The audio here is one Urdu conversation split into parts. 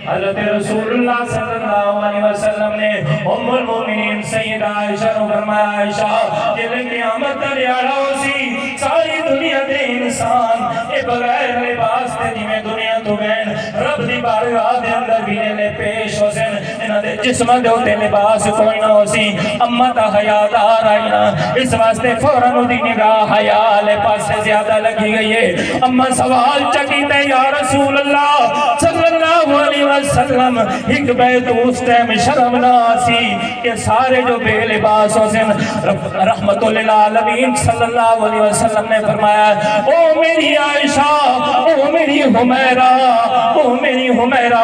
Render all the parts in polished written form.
حضرت رسول اللہ صلی اللہ علیہ وسلم نے ام المومنین سیدہ عائشہ نے فرمایا عائشہ جلے قیامت دریاڑا ہو سی ساری دنیا دے انسان اے بغیر لباس تے جی میں دنیا تو بین رب دی بارگاہ دے اندر بھی لے پیش ہو سن انہاں دے جسم دے ہوتے لباس کوئی نہ ہو سی اما تا حیادار آئینا اس واسطے فوراً دی نگاہ حیاء لے پاس سے زیادہ لگی گئی ہے اما سوال چکیتے یا رسول اللہ صلی اللہ علیہ وسلم ایک بیت اس ٹائم شرم نہ آسی کہ سارے جو بے لباس ہو سن رحمت للعالمین صلی اللہ علیہ وسلم نے فرمایا او میری عائشہ او میری حمیرہ او میری حمیرہ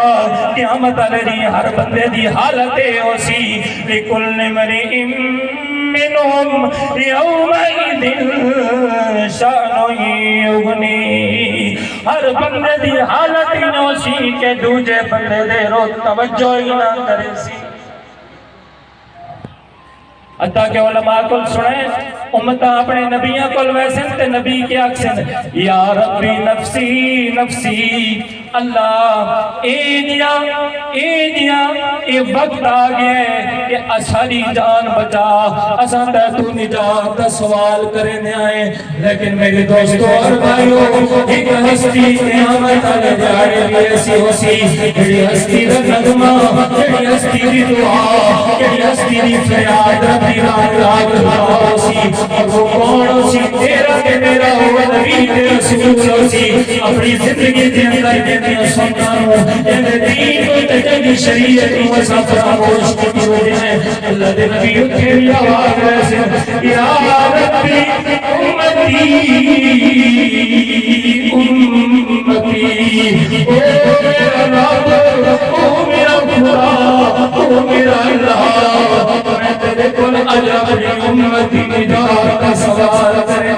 قیامت علی ہر بندے دی حالت ہو سی لکل مرئ منہم یومئذ شأن یغنی ہر بندے دی حالت ہی نو سی کہ دوجے بندے دے رو توجہ ہی نہ کرے سی حتیٰ کہ علماء کل سنیں امتہ اپنے نبیاں کل ویسن تے نبی کے اکسن یا ربی نفسی نفسی اللہ اے دیا اے وقت آگئے کہ اشاری جان بچا اسان تے تو نجات کا سوال کرنے آئے لیکن میرے دوستو اور بھائیو ایک ہستی قیامت علی جاڑے بھی ایسی ہو سی ایڈی ہستی دا نظمہ ایڈی ہستی دی دعا ایڈی ہستی دی فریاد ربی راگ ہو سی اور وہ کون ہو سی تیرا کہ میرا ہوا نبی تیرا رسول ہو سی اپنی زندگی دے اندر دیتی سنتا ہوں یہ دین کو تجھے شریعت کو سفر آموش کی وجہ ہے اللہ دے نبی کے بھی آواز ویسے یا ربی امتی او میرا رب او میرا خدا او میرا اللہ میں تیرے کل عجب امتی نجات کا سوال کرے